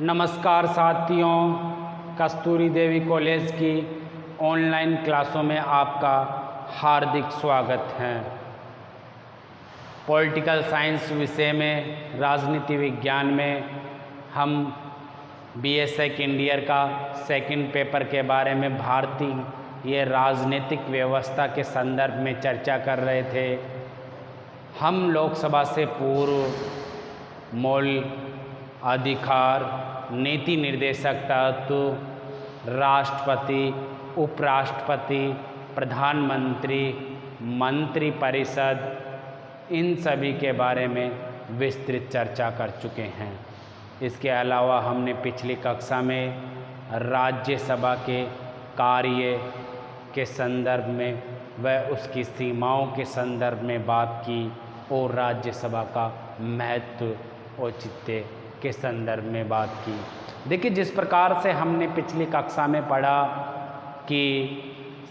नमस्कार साथियों, कस्तूरी देवी कॉलेज की ऑनलाइन क्लासों में आपका हार्दिक स्वागत है। पॉलिटिकल साइंस विषय में राजनीति विज्ञान में हम BA सेकेंड ईयर का सेकंड पेपर के बारे में भारतीय राजनीतिक व्यवस्था के संदर्भ में चर्चा कर रहे थे। हम लोकसभा से पूर्व मूल अधिकार, नीति निर्देशक तत्व, राष्ट्रपति, उपराष्ट्रपति, प्रधानमंत्री, मंत्रिपरिषद, इन सभी के बारे में विस्तृत चर्चा कर चुके हैं। इसके अलावा हमने पिछली कक्षा में राज्यसभा के कार्य के संदर्भ में व उसकी सीमाओं के संदर्भ में बात की और राज्यसभा का महत्व औचित्य के संदर्भ में बात की। देखिए, जिस प्रकार से हमने पिछली कक्षा में पढ़ा कि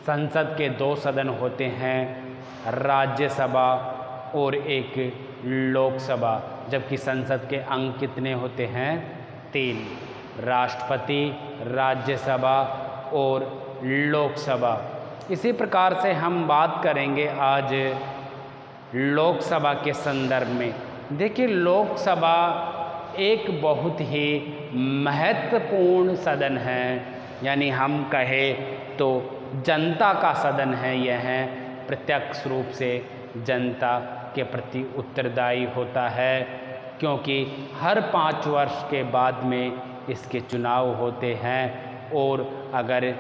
संसद के 2 सदन होते हैं, राज्यसभा और एक लोकसभा, जबकि संसद के अंग कितने होते हैं? 3, राष्ट्रपति, राज्यसभा और लोकसभा। इसी प्रकार से हम बात करेंगे आज लोकसभा के संदर्भ में। देखिए, लोकसभा एक बहुत ही महत्वपूर्ण सदन है, यानी हम कहें तो जनता का सदन है। यह प्रत्यक्ष रूप से जनता के प्रति उत्तरदायी होता है, क्योंकि हर 5 वर्ष के बाद में इसके चुनाव होते हैं और अगर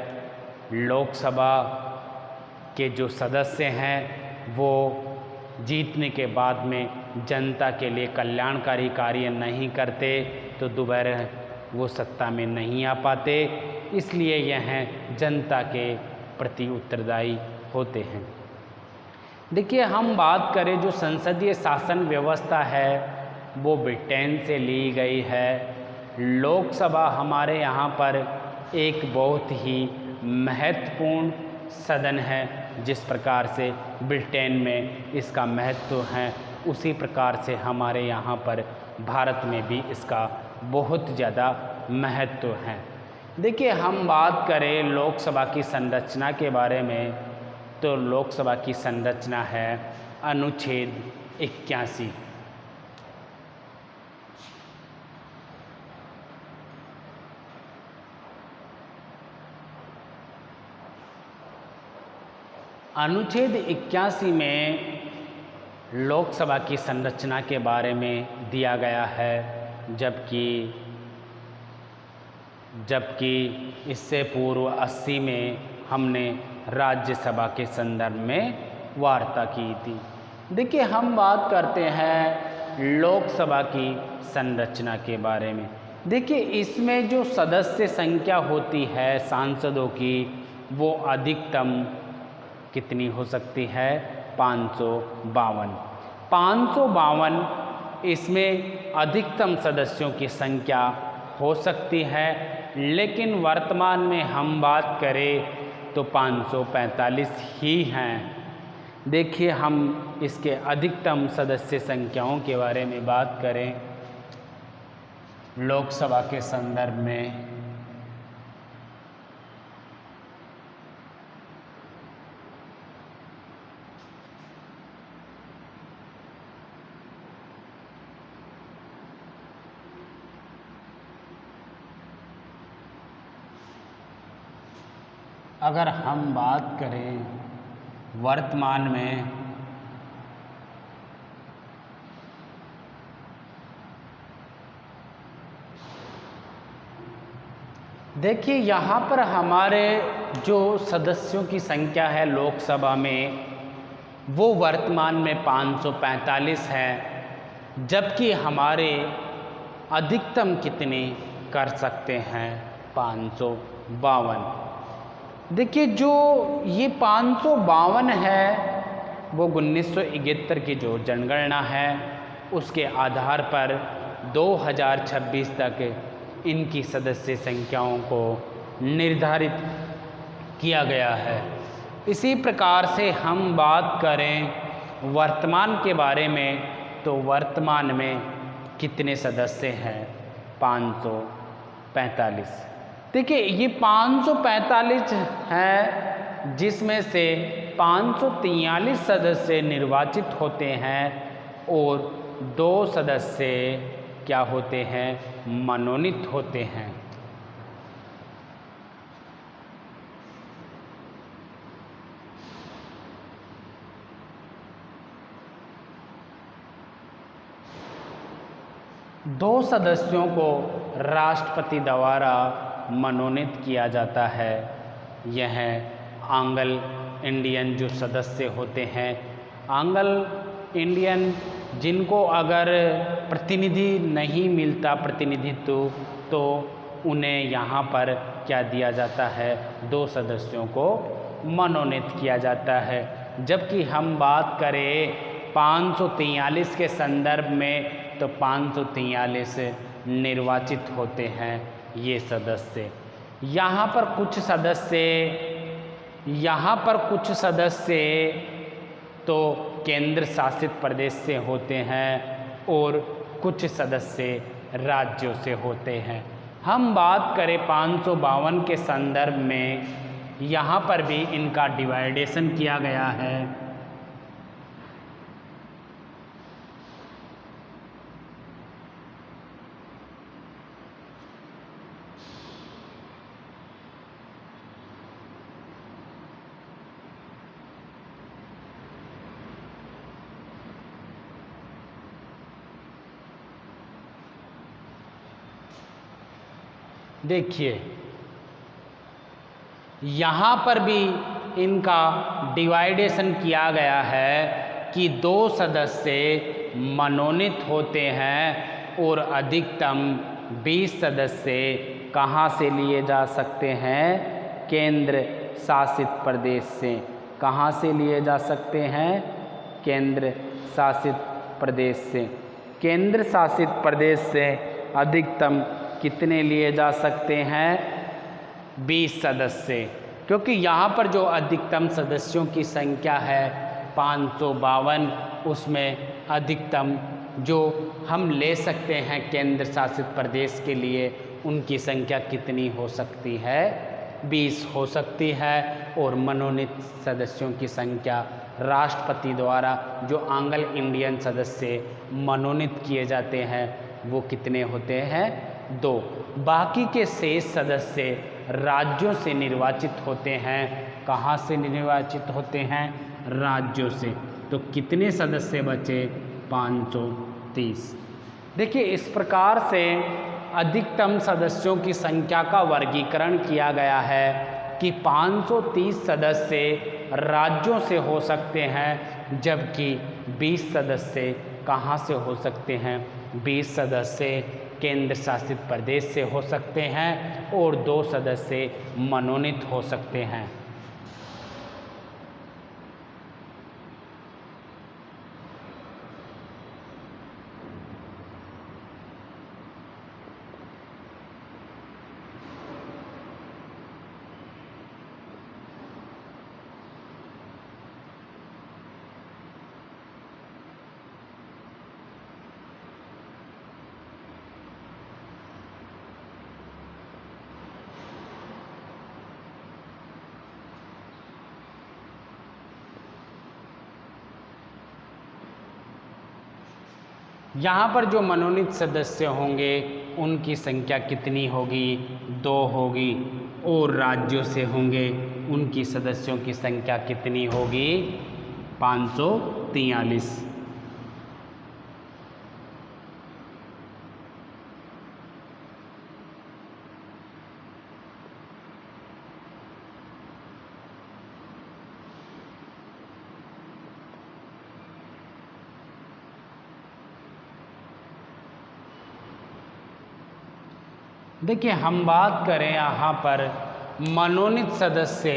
लोकसभा के जो सदस्य हैं वो जीतने के बाद में जनता के लिए कल्याणकारी कार्य नहीं करते तो दोबारा वो सत्ता में नहीं आ पाते, इसलिए यह जनता के प्रति उत्तरदायी होते हैं। देखिए, हम बात करें जो संसदीय शासन व्यवस्था है वो ब्रिटेन से ली गई है। लोकसभा हमारे यहाँ पर एक बहुत ही महत्वपूर्ण सदन है। जिस प्रकार से ब्रिटेन में इसका महत्व है, उसी प्रकार से हमारे यहाँ पर भारत में भी इसका बहुत ज़्यादा महत्व है। देखिए, हम बात करें लोकसभा की संरचना के बारे में, तो लोकसभा की संरचना है अनुच्छेद 81। अनुच्छेद 81 में लोकसभा की संरचना के बारे में दिया गया है, जबकि इससे पूर्व 80 में हमने राज्यसभा के संदर्भ में वार्ता की थी। देखिए, हम बात करते हैं लोकसभा की संरचना के बारे में। देखिए, इसमें जो सदस्य संख्या होती है सांसदों की, वो अधिकतम कितनी हो सकती है? 552। 552 इसमें अधिकतम सदस्यों की संख्या हो सकती है, लेकिन वर्तमान में हम बात करें तो 545 ही हैं। देखिए, हम इसके अधिकतम सदस्य संख्याओं के बारे में बात करें लोकसभा के संदर्भ में, अगर हम बात करें वर्तमान में देखिए, यहाँ पर हमारे जो सदस्यों की संख्या है लोकसभा में वो वर्तमान में 545 है, जबकि हमारे अधिकतम कितने कर सकते हैं? 552। देखिए, जो ये 552 है वो 1971 की जो जनगणना है उसके आधार पर 2026 तक इनकी सदस्य संख्याओं को निर्धारित किया गया है। इसी प्रकार से हम बात करें वर्तमान के बारे में, तो वर्तमान में कितने सदस्य हैं? 545। देखिए ये 545 है, जिसमें से 543 सदस्य निर्वाचित होते हैं और 2 सदस्य क्या होते हैं? मनोनीत होते हैं। दो सदस्यों को राष्ट्रपति द्वारा मनोनीत किया जाता है। यह एंग्लो इंडियन जो सदस्य होते हैं, एंग्लो इंडियन जिनको अगर प्रतिनिधि नहीं मिलता प्रतिनिधित्व, तो उन्हें यहाँ पर क्या दिया जाता है? 2 सदस्यों को मनोनीत किया जाता है। जबकि हम बात करें 543 के संदर्भ में, तो 543 निर्वाचित होते हैं ये सदस्य। यहाँ पर कुछ सदस्य तो केंद्र शासित प्रदेश से होते हैं और कुछ सदस्य राज्यों से होते हैं। हम बात करें 552 के संदर्भ में, यहाँ पर भी इनका डिवाइडेशन किया गया है। देखिए यहाँ पर भी इनका डिवाइडेशन किया गया है कि 2 सदस्य मनोनीत होते हैं और अधिकतम 20 सदस्य कहाँ से लिए जा सकते हैं? केंद्र शासित प्रदेश से। कहाँ से लिए जा सकते हैं? केंद्र शासित प्रदेश से। केंद्र शासित प्रदेश से अधिकतम कितने लिए जा सकते हैं? 20 सदस्य। क्योंकि यहाँ पर जो अधिकतम सदस्यों की संख्या है 552, उसमें अधिकतम जो हम ले सकते हैं केंद्र शासित प्रदेश के लिए, उनकी संख्या कितनी हो सकती है? 20 हो सकती है। और मनोनीत सदस्यों की संख्या राष्ट्रपति द्वारा जो एंग्लो इंडियन सदस्य मनोनीत किए जाते हैं वो कितने होते हैं? 2। बाकी के शेष सदस्य राज्यों से निर्वाचित होते हैं। कहाँ से निर्वाचित होते हैं? राज्यों से। तो कितने सदस्य बचे? 530। देखिए इस प्रकार से अधिकतम सदस्यों की संख्या का वर्गीकरण किया गया है कि 530 सदस्य राज्यों से हो सकते हैं, जबकि 20 सदस्य कहाँ से हो सकते हैं? 20 सदस्य केंद्र शासित प्रदेश से हो सकते हैं और 2 सदस्य मनोनीत हो सकते हैं। यहाँ पर जो मनोनीत सदस्य होंगे उनकी संख्या कितनी होगी? 2 होगी। और राज्यों से होंगे उनकी सदस्यों की संख्या कितनी होगी? 543। देखिए हम बात करें यहाँ पर मनोनीत सदस्य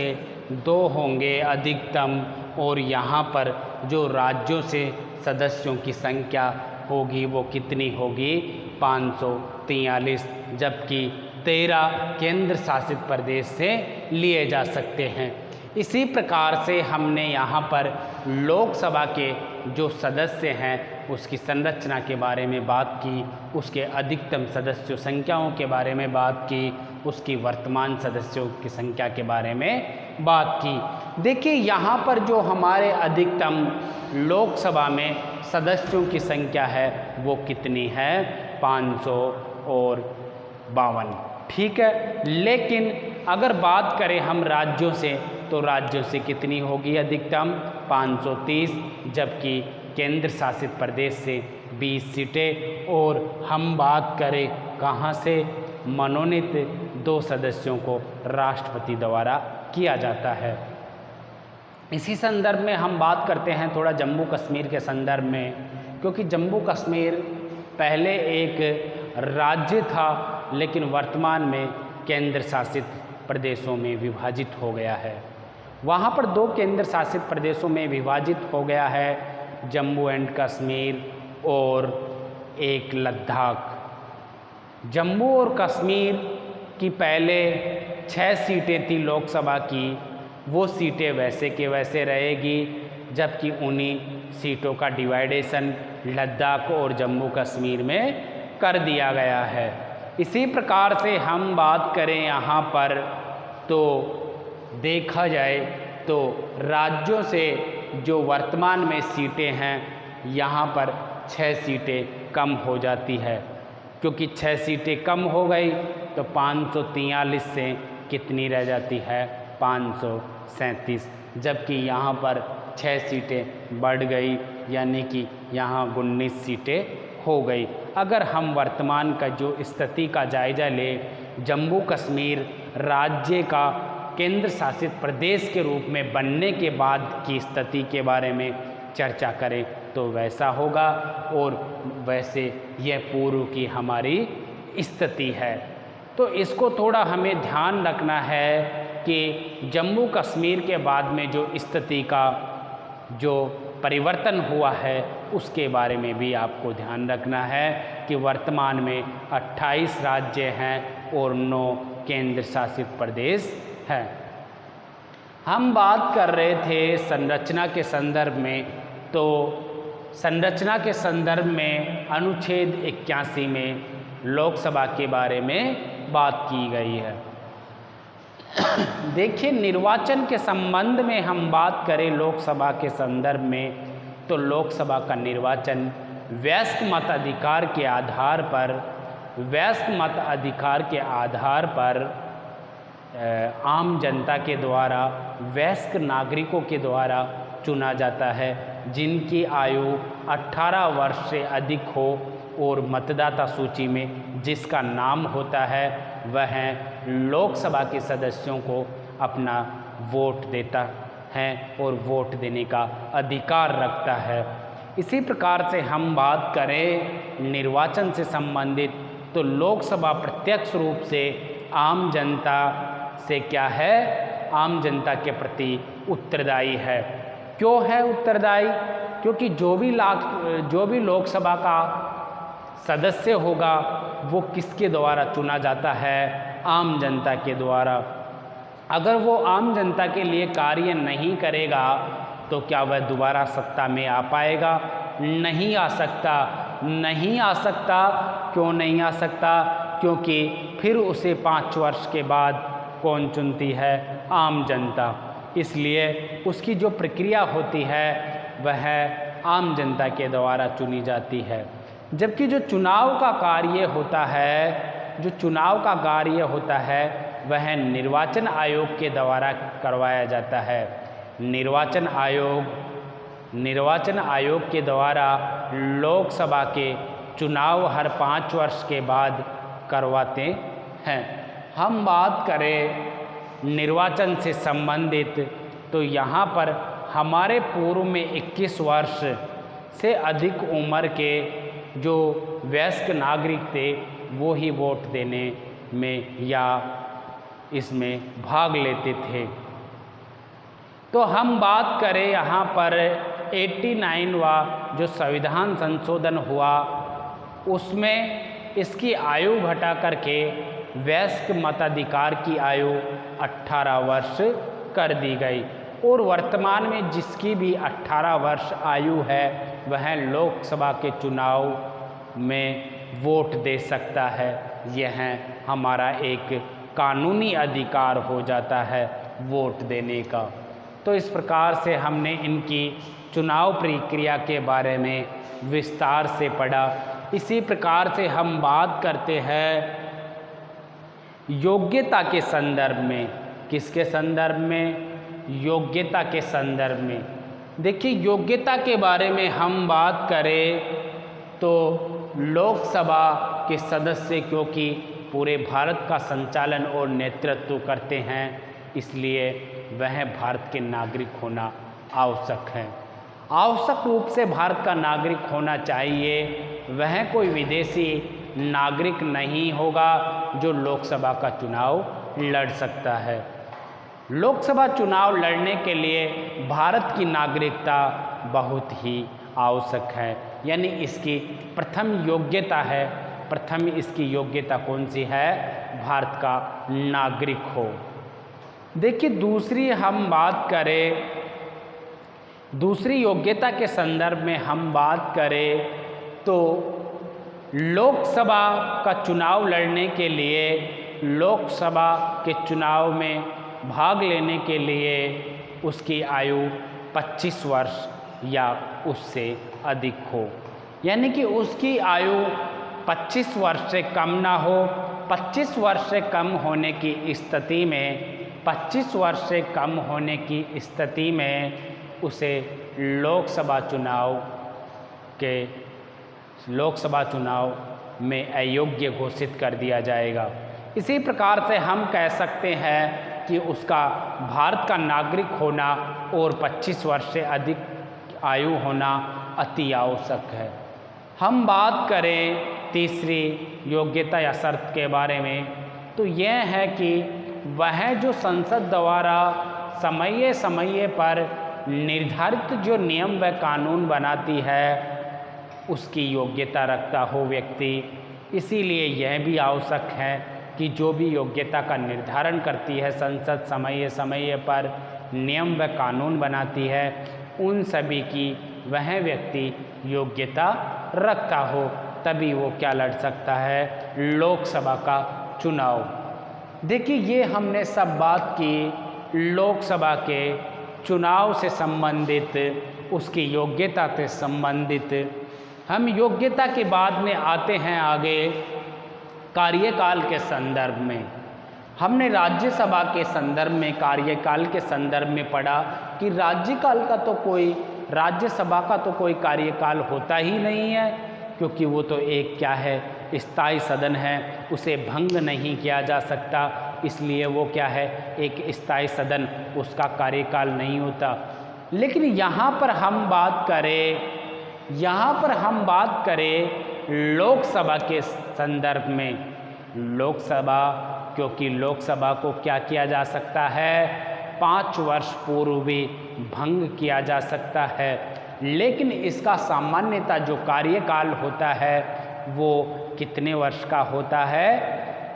2 होंगे अधिकतम, और यहाँ पर जो राज्यों से सदस्यों की संख्या होगी वो कितनी होगी? 543। जबकि 13 केंद्र शासित प्रदेश से लिए जा सकते हैं। इसी प्रकार से हमने यहाँ पर लोकसभा के जो सदस्य हैं उसकी संरचना के बारे में बात की, उसके अधिकतम सदस्यों संख्याओं के बारे में बात की, उसकी वर्तमान सदस्यों की संख्या के बारे में बात की। देखिए यहाँ पर जो हमारे अधिकतम लोकसभा में सदस्यों की संख्या है वो कितनी है, 552। ठीक है, लेकिन अगर बात करें हम राज्यों से तो राज्यों से कितनी होगी अधिकतम, 530, जबकि केंद्र शासित प्रदेश से 20 सीटें। और हम बात करें कहाँ से, मनोनीत 2 सदस्यों को राष्ट्रपति द्वारा किया जाता है। इसी संदर्भ में हम बात करते हैं थोड़ा जम्मू कश्मीर के संदर्भ में, क्योंकि जम्मू कश्मीर पहले एक राज्य था लेकिन वर्तमान में केंद्र शासित प्रदेशों में विभाजित हो गया है। वहाँ पर 2 केंद्र शासित प्रदेशों में विभाजित हो गया है, जम्मू एंड कश्मीर और एक लद्दाख। जम्मू और कश्मीर की पहले 6 सीटें थी लोकसभा की, वो सीटें वैसे के वैसे रहेगी, जबकि उन्हीं सीटों का डिवाइडेशन लद्दाख और जम्मू कश्मीर में कर दिया गया है। इसी प्रकार से हम बात करें यहाँ पर तो देखा जाए तो राज्यों से जो वर्तमान में सीटें हैं यहाँ पर 6 सीटें कम हो जाती है, क्योंकि 6 सीटें कम हो गई तो 543 से कितनी रह जाती है, 537, जबकि यहाँ पर 6 सीटें बढ़ गई, यानी कि यहाँ 19 सीटें हो गई। अगर हम वर्तमान का जो स्थिति का जायज़ा लें, जम्मू कश्मीर राज्य का केंद्र शासित प्रदेश के रूप में बनने के बाद की स्थिति के बारे में चर्चा करें तो वैसा होगा, और वैसे यह पूर्व की हमारी स्थिति है। तो इसको थोड़ा हमें ध्यान रखना है कि जम्मू कश्मीर के बाद में जो स्थिति का जो परिवर्तन हुआ है उसके बारे में भी आपको ध्यान रखना है कि वर्तमान में 28 राज्य हैं और 9 केंद्र शासित प्रदेश हैं। हम बात कर रहे थे संरचना के संदर्भ में, तो संरचना के संदर्भ में अनुच्छेद 81 में लोकसभा के बारे में बात की गई है। देखिए, निर्वाचन के संबंध में हम बात करें लोकसभा के संदर्भ में, तो लोकसभा का निर्वाचन वयस्क मताधिकार के आधार पर आम जनता के द्वारा, वयस्क नागरिकों के द्वारा चुना जाता है, जिनकी आयु 18 वर्ष से अधिक हो और मतदाता सूची में जिसका नाम होता है वह लोकसभा के सदस्यों को अपना वोट देता है और वोट देने का अधिकार रखता है। इसी प्रकार से हम बात करें निर्वाचन से संबंधित, तो लोकसभा प्रत्यक्ष रूप से आम जनता से क्या है, आम जनता के प्रति उत्तरदायी है। क्यों है उत्तरदायी? क्योंकि जो भी लोकसभा का सदस्य होगा वो किसके द्वारा चुना जाता है, आम जनता के द्वारा। अगर वो आम जनता के लिए कार्य नहीं करेगा तो क्या वह दोबारा सत्ता में आ पाएगा? नहीं आ सकता। क्यों नहीं आ सकता? क्योंकि फिर उसे 5 वर्ष के बाद कौन चुनती है? आम जनता। इसलिए उसकी जो प्रक्रिया होती है वह आम जनता के द्वारा चुनी जाती है। जबकि जो चुनाव का कार्य होता है वह निर्वाचन आयोग के द्वारा करवाया जाता है। निर्वाचन आयोग के द्वारा लोकसभा के चुनाव हर 5 वर्ष के बाद करवाते हैं। हम बात करें निर्वाचन से संबंधित, तो यहाँ पर हमारे पूर्व में 21 वर्ष से अधिक उम्र के जो वयस्क नागरिक थे वो ही वोट देने में या इसमें भाग लेते थे। तो हम बात करें यहाँ पर 89वां जो संविधान संशोधन हुआ उसमें इसकी आयु घटा करके वयस्क मताधिकार की आयु 18 वर्ष कर दी गई। और वर्तमान में जिसकी भी 18 वर्ष आयु है वह लोकसभा के चुनाव में वोट दे सकता है। यह हमारा एक कानूनी अधिकार हो जाता है वोट देने का। तो इस प्रकार से हमने इनकी चुनाव प्रक्रिया के बारे में विस्तार से पढ़ा। इसी प्रकार से हम बात करते हैं योग्यता के संदर्भ में। किसके संदर्भ में? योग्यता के संदर्भ में। देखिए, योग्यता के बारे में हम बात करें तो लोकसभा के सदस्य क्योंकि पूरे भारत का संचालन और नेतृत्व करते हैं, इसलिए वह भारत के नागरिक होना आवश्यक है। आवश्यक रूप से भारत का नागरिक होना चाहिए। वह कोई विदेशी नागरिक नहीं होगा जो लोकसभा का चुनाव लड़ सकता है। लोकसभा चुनाव लड़ने के लिए भारत की नागरिकता बहुत ही आवश्यक है, यानी इसकी प्रथम योग्यता है। प्रथम इसकी योग्यता कौन सी है? भारत का नागरिक हो। देखिए, दूसरी हम बात करें, दूसरी योग्यता के संदर्भ में हम बात करें तो लोकसभा का चुनाव लड़ने के लिए, लोकसभा के चुनाव में भाग लेने के लिए उसकी आयु 25 वर्ष या उससे अधिक हो, यानी कि उसकी आयु 25 वर्ष से कम ना हो। 25 वर्ष से कम होने की स्थिति में 25 वर्ष से कम होने की स्थिति में उसे लोकसभा चुनाव में अयोग्य घोषित कर दिया जाएगा। इसी प्रकार से हम कह सकते हैं कि उसका भारत का नागरिक होना और 25 वर्ष से अधिक आयु होना अति आवश्यक है। हम बात करें तीसरी योग्यता या शर्त के बारे में तो यह है कि वह जो संसद द्वारा समय समय पर निर्धारित जो नियम व कानून बनाती है उसकी योग्यता रखता हो व्यक्ति। इसीलिए यह भी आवश्यक है कि जो भी योग्यता का निर्धारण करती है संसद, समय समय पर नियम व कानून बनाती है, उन सभी की वह व्यक्ति योग्यता रखता हो, तभी वो क्या लड़ सकता है? लोकसभा का चुनाव। देखिए, ये हमने सब बात की लोकसभा के चुनाव से संबंधित, उसकी योग्यता से संबंधित। हम योग्यता के बाद में आते हैं आगे कार्यकाल के संदर्भ में। हमने राज्यसभा के संदर्भ में, कार्यकाल के संदर्भ में पढ़ा कि राज्यसभा का तो कोई कार्यकाल होता ही नहीं है, क्योंकि वो तो एक क्या है? स्थायी सदन है, उसे भंग नहीं किया जा सकता। इसलिए वो क्या है? एक स्थायी सदन, उसका कार्यकाल नहीं होता। लेकिन यहाँ पर हम बात करें लोकसभा के संदर्भ में। लोकसभा, क्योंकि लोकसभा को क्या किया जा सकता है? 5 वर्ष पूर्व भी भंग किया जा सकता है। लेकिन इसका सामान्यतः जो कार्यकाल होता है वो कितने वर्ष का होता है?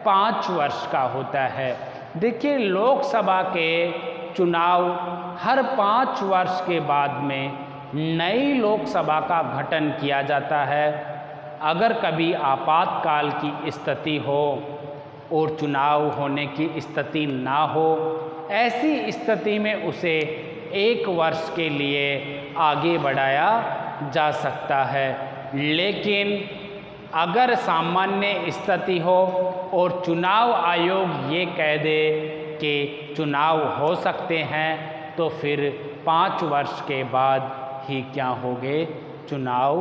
5 वर्ष का होता है। देखिए, लोकसभा के चुनाव हर 5 वर्ष के बाद में नई लोकसभा का गठन किया जाता है। अगर कभी आपातकाल की स्थिति हो और चुनाव होने की स्थिति ना हो, ऐसी स्थिति में उसे 1 वर्ष के लिए आगे बढ़ाया जा सकता है। लेकिन अगर सामान्य स्थिति हो और चुनाव आयोग ये कह दे कि चुनाव हो सकते हैं, तो फिर 5 वर्ष के बाद ही क्या होंगे? चुनाव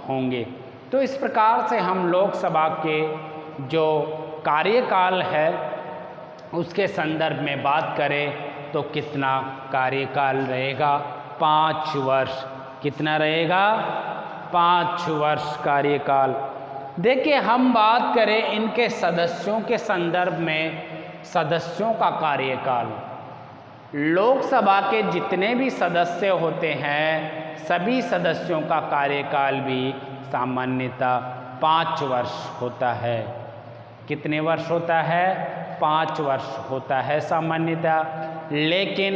होंगे। तो इस प्रकार से हम लोकसभा के जो कार्यकाल है उसके संदर्भ में बात करें तो कितना कार्यकाल रहेगा? 5 वर्ष। कितना रहेगा? 5 वर्ष कार्यकाल। देखिए, हम बात करें इनके सदस्यों के संदर्भ में, सदस्यों का कार्यकाल। लोकसभा के जितने भी सदस्य होते हैं सभी सदस्यों का कार्यकाल भी सामान्यतः 5 वर्ष होता है। कितने वर्ष होता है? 5 वर्ष होता है सामान्यतः। लेकिन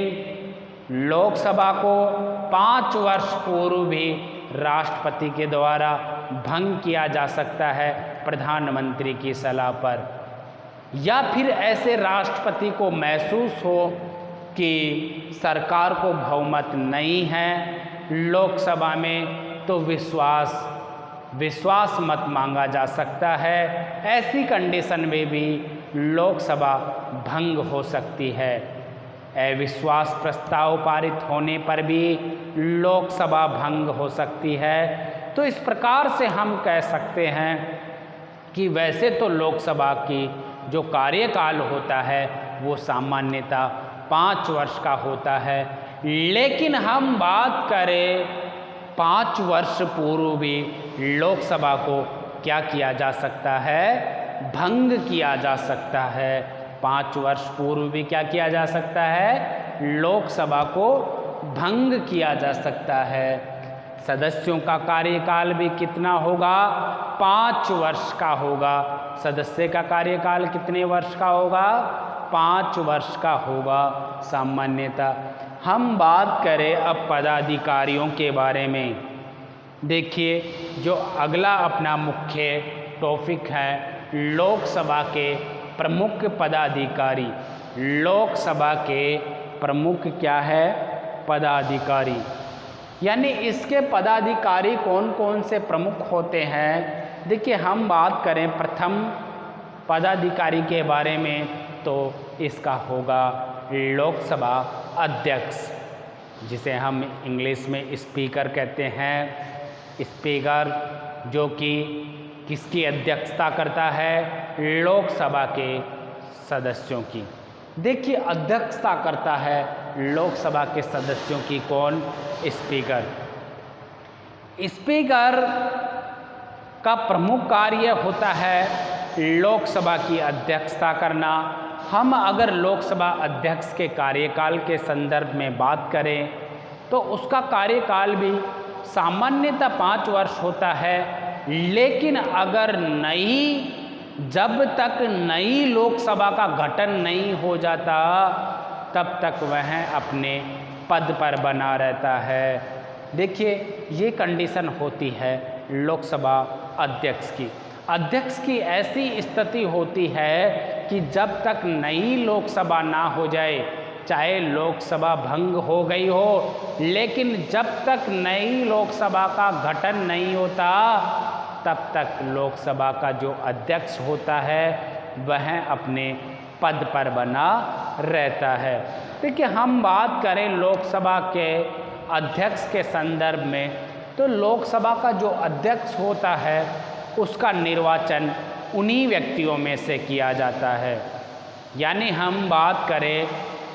लोकसभा को 5 वर्ष पूर्व भी राष्ट्रपति के द्वारा भंग किया जा सकता है प्रधानमंत्री की सलाह पर, या फिर ऐसे राष्ट्रपति को महसूस हो कि सरकार को बहुमत नहीं है लोकसभा में, तो विश्वास मत मांगा जा सकता है। ऐसी कंडीशन में भी लोकसभा भंग हो सकती है। अविश्वास प्रस्ताव पारित होने पर भी लोकसभा भंग हो सकती है। तो इस प्रकार से हम कह सकते हैं कि वैसे तो लोकसभा की जो कार्यकाल होता है वो सामान्यतः 5 वर्ष का होता है, लेकिन हम बात करें 5 वर्ष पूर्व भी लोकसभा को क्या किया जा सकता है, भंग किया जा सकता है। 5 वर्ष पूर्व भी क्या किया जा सकता है, लोकसभा को भंग किया जा सकता है। सदस्यों का कार्यकाल भी कितना होगा, 5 वर्ष का होगा। सदस्य का कार्यकाल कितने वर्ष का होगा, 5 वर्ष का होगा सामान्यतः। हम बात करें अब पदाधिकारियों के बारे में। देखिए, जो अगला अपना मुख्य टॉपिक है, लोकसभा के प्रमुख पदाधिकारी। लोकसभा के प्रमुख क्या है, पदाधिकारी, यानी इसके पदाधिकारी कौन कौन से प्रमुख होते हैं। देखिए, हम बात करें प्रथम पदाधिकारी के बारे में, तो इसका होगा लोकसभा अध्यक्ष, जिसे हम इंग्लिश में स्पीकर कहते हैं। स्पीकर जो कि किसकी अध्यक्षता करता है, लोकसभा के सदस्यों की। देखिए, अध्यक्षता करता है लोकसभा के सदस्यों की कौन, स्पीकर। स्पीकर का प्रमुख कार्य होता है लोकसभा की अध्यक्षता करना। हम अगर लोकसभा अध्यक्ष के कार्यकाल के संदर्भ में बात करें तो उसका कार्यकाल भी सामान्यतः 5 वर्ष होता है, लेकिन अगर जब तक नई लोकसभा का गठन नहीं हो जाता तब तक वह अपने पद पर बना रहता है। देखिए, ये कंडीशन होती है लोकसभा अध्यक्ष की। अध्यक्ष की ऐसी स्थिति होती है कि जब तक नई लोकसभा ना हो जाए, चाहे लोकसभा भंग हो गई हो, लेकिन जब तक नई लोकसभा का गठन नहीं होता तब तक लोकसभा का जो अध्यक्ष होता है वह अपने पद पर बना रहता है। देखिए, हम बात करें लोकसभा के अध्यक्ष के संदर्भ में, तो लोकसभा का जो अध्यक्ष होता है उसका निर्वाचन उन्हीं व्यक्तियों में से किया जाता है। यानी हम बात करें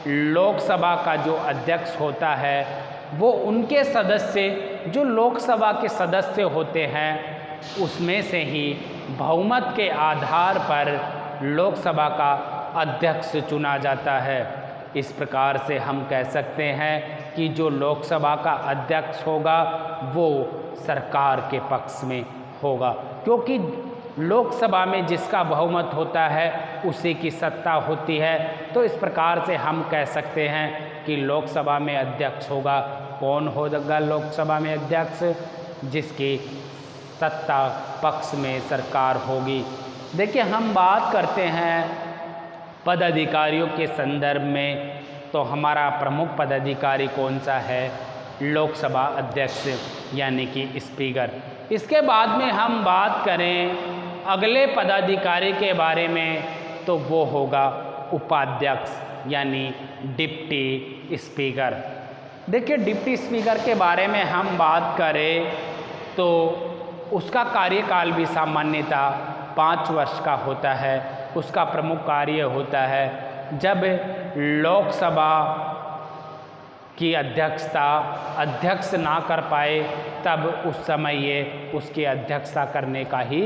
लोकसभा का जो अध्यक्ष होता है वो उनके सदस्य जो लोकसभा के सदस्य होते हैं उसमें से ही बहुमत के आधार पर लोकसभा का अध्यक्ष चुना जाता है। इस प्रकार से हम कह सकते हैं कि जो लोकसभा का अध्यक्ष होगा वो सरकार के पक्ष में होगा, क्योंकि लोकसभा में जिसका बहुमत होता है उसी की सत्ता होती है। तो इस प्रकार से हम कह सकते हैं कि लोकसभा में अध्यक्ष होगा, कौन होगा लोकसभा में अध्यक्ष, जिसकी सत्ता पक्ष में सरकार होगी। देखिए, हम बात करते हैं पदाधिकारियों के संदर्भ में, तो हमारा प्रमुख पदाधिकारी कौन सा है, लोकसभा अध्यक्ष यानी कि स्पीकर। इसके बाद में हम बात करें अगले पदाधिकारी के बारे में, तो वो होगा उपाध्यक्ष यानी डिप्टी स्पीकर। देखिए, डिप्टी स्पीकर के बारे में हम बात करें तो उसका कार्यकाल भी सामान्यतः 5 वर्ष का होता है। उसका प्रमुख कार्य होता है जब लोकसभा की अध्यक्षता अध्यक्ष ना कर पाए तब उस समय ये उसकी अध्यक्षता करने का ही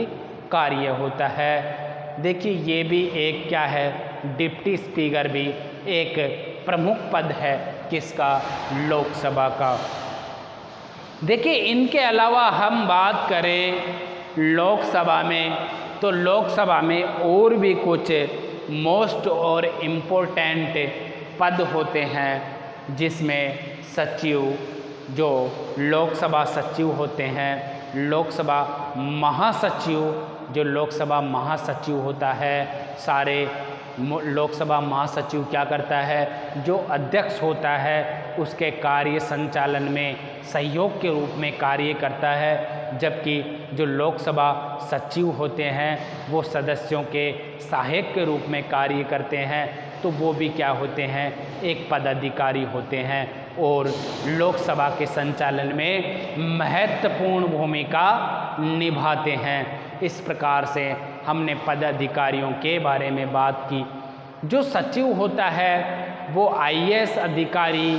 कार्य होता है। देखिए, ये भी एक क्या है, डिप्टी स्पीकर भी एक प्रमुख पद है किसका, लोकसभा का। देखिए, इनके अलावा हम बात करें लोकसभा में, तो लोकसभा में और भी कुछ मोस्ट और इम्पोर्टेंट पद होते हैं। जिसमें सचिव, जो लोकसभा सचिव होते हैं, लोकसभा महासचिव, जो लोकसभा महासचिव होता है, सारे लोकसभा महासचिव क्या करता है, जो अध्यक्ष होता है उसके कार्य संचालन में सहयोग के रूप में कार्य करता है, जबकि जो लोकसभा सचिव होते हैं वो सदस्यों के सहायक के रूप में कार्य करते हैं। तो वो भी क्या होते हैं, एक पदाधिकारी होते हैं और लोकसभा के संचालन में महत्वपूर्ण भूमिका निभाते हैं। इस प्रकार से हमने पदाधिकारियों के बारे में बात की। जो सचिव होता है वो आईएएस अधिकारी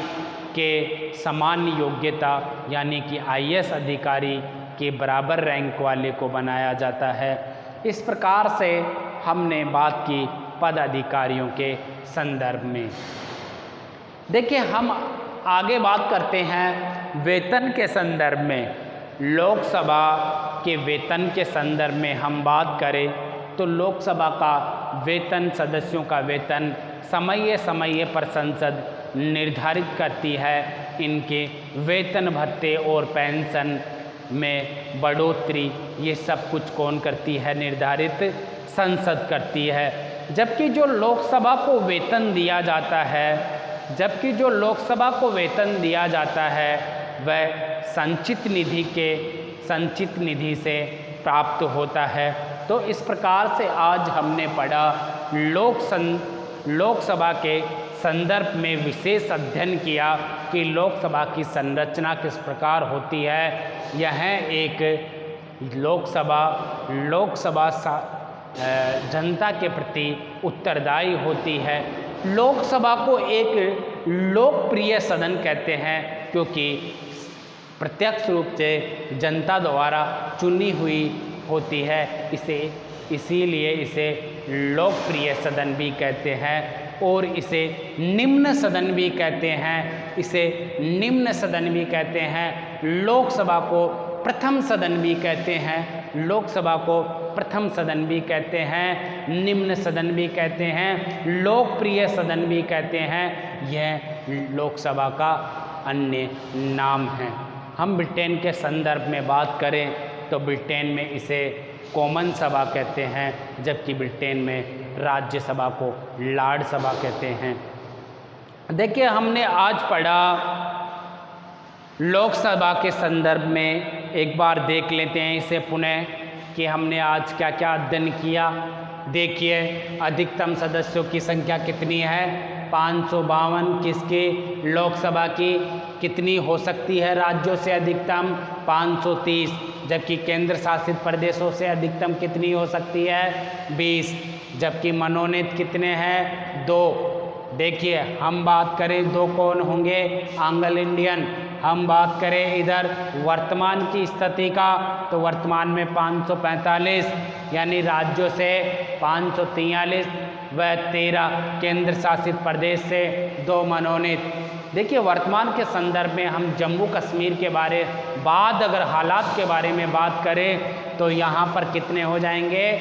के समान योग्यता यानी कि आईएएस अधिकारी के बराबर रैंक वाले को बनाया जाता है। इस प्रकार से हमने बात की पदाधिकारियों के संदर्भ में। देखिए, हम आगे बात करते हैं वेतन के संदर्भ में। लोकसभा के वेतन के संदर्भ में हम बात करें तो लोकसभा का वेतन, सदस्यों का वेतन समय समय पर संसद निर्धारित करती है। इनके वेतन भत्ते और पेंशन में बढ़ोतरी ये सब कुछ कौन करती है, निर्धारित संसद करती है। जबकि जो लोकसभा को वेतन दिया जाता है, जबकि जो लोकसभा को वेतन दिया जाता है वह संचित निधि से प्राप्त होता है। तो इस प्रकार से आज हमने पढ़ा लोकसभा के संदर्भ में विशेष अध्ययन किया कि लोकसभा की संरचना किस प्रकार होती है। यह एक लोकसभा जनता के प्रति उत्तरदायी होती है। लोकसभा को एक लोकप्रिय सदन कहते हैं क्योंकि प्रत्यक्ष रूप से जनता द्वारा चुनी हुई होती है। इसीलिए इसे लोकप्रिय सदन भी कहते हैं और इसे निम्न सदन भी कहते हैं। इसे निम्न सदन भी कहते हैं। लोकसभा को प्रथम सदन भी कहते हैं। लोकसभा को प्रथम सदन भी कहते हैं, निम्न सदन भी कहते हैं, लोकप्रिय सदन भी कहते हैं। यह लोकसभा का अन्य नाम है। हम ब्रिटेन के संदर्भ में बात करें तो ब्रिटेन में इसे कॉमन सभा कहते हैं, जबकि ब्रिटेन में राज्यसभा को लॉर्ड सभा कहते हैं। देखिए, हमने आज पढ़ा लोकसभा के संदर्भ में। एक बार देख लेते हैं इसे पुनः कि हमने आज क्या क्या अध्ययन किया। देखिए, अधिकतम सदस्यों की संख्या कितनी है, 552। किसकी, लोकसभा की। कितनी हो सकती है राज्यों से अधिकतम, 530। जबकि केंद्र शासित प्रदेशों से अधिकतम कितनी हो सकती है, 20। जबकि मनोनीत कितने हैं, 2। देखिए, हम बात करें 2 कौन होंगे, एंग्लो इंडियन। हम बात करें इधर वर्तमान की स्थिति का तो वर्तमान में 545 यानी राज्यों से 543 व 13 केंद्र शासित प्रदेश से 2 मनोनीत। देखिए, वर्तमान के संदर्भ में हम जम्मू कश्मीर के बाद अगर हालात के बारे में बात करें तो यहाँ पर कितने हो जाएंगे,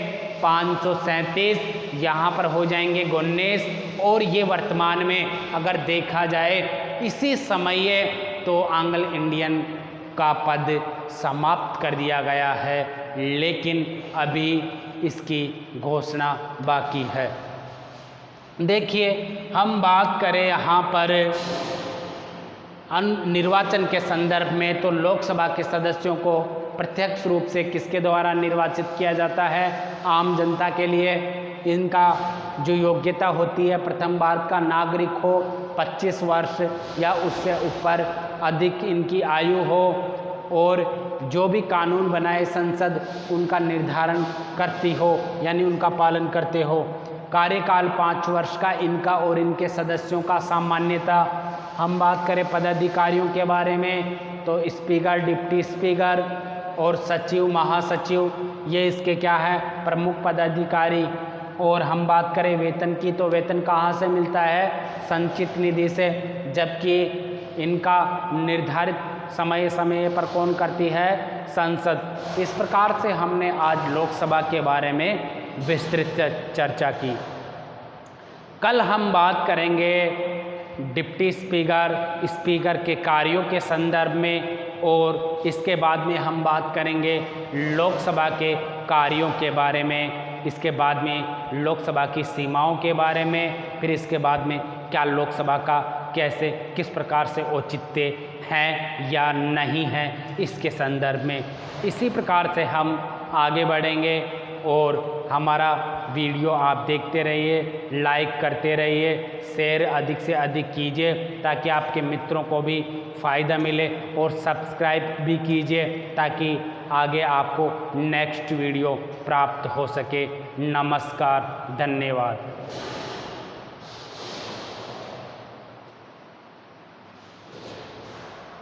537। यहाँ पर हो जाएंगे 19। और ये वर्तमान में अगर देखा जाए इसी समय तो एंग्लो इंडियन का पद समाप्त कर दिया गया है, लेकिन अभी इसकी घोषणा बाकी है। देखिए, हम बात करें यहाँ पर निर्वाचन के संदर्भ में तो लोकसभा के सदस्यों को प्रत्यक्ष रूप से किसके द्वारा निर्वाचित किया जाता है, आम जनता के लिए। इनका जो योग्यता होती है, प्रथम भारत का नागरिक हो, 25 वर्ष या उससे ऊपर अधिक इनकी आयु हो और जो भी कानून बनाए संसद उनका निर्धारण करती हो यानी उनका पालन करते हो। कार्यकाल 5 वर्ष का इनका और इनके सदस्यों का सामान्यता। हम बात करें पदाधिकारियों के बारे में तो स्पीकर, डिप्टी स्पीकर और सचिव, महासचिव, ये इसके क्या है, प्रमुख पदाधिकारी। और हम बात करें वेतन की तो वेतन कहाँ से मिलता है, संचित निधि से, जबकि इनका निर्धारित समय समय पर कौन करती है, संसद। इस प्रकार से हमने आज लोकसभा के बारे में विस्तृत चर्चा की। कल हम बात करेंगे डिप्टी स्पीकर, स्पीकर के कार्यों के संदर्भ में, और इसके बाद में हम बात करेंगे लोकसभा के कार्यों के बारे में, इसके बाद में लोकसभा की सीमाओं के बारे में, फिर इसके बाद में क्या लोकसभा का कैसे किस प्रकार से औचित्य हैं या नहीं हैं इसके संदर्भ में। इसी प्रकार से हम आगे बढ़ेंगे और हमारा वीडियो आप देखते रहिए, लाइक करते रहिए, शेयर अधिक से अधिक कीजिए ताकि आपके मित्रों को भी फ़ायदा मिले, और सब्सक्राइब भी कीजिए ताकि आगे आपको नेक्स्ट वीडियो प्राप्त हो सके। नमस्कार, धन्यवाद।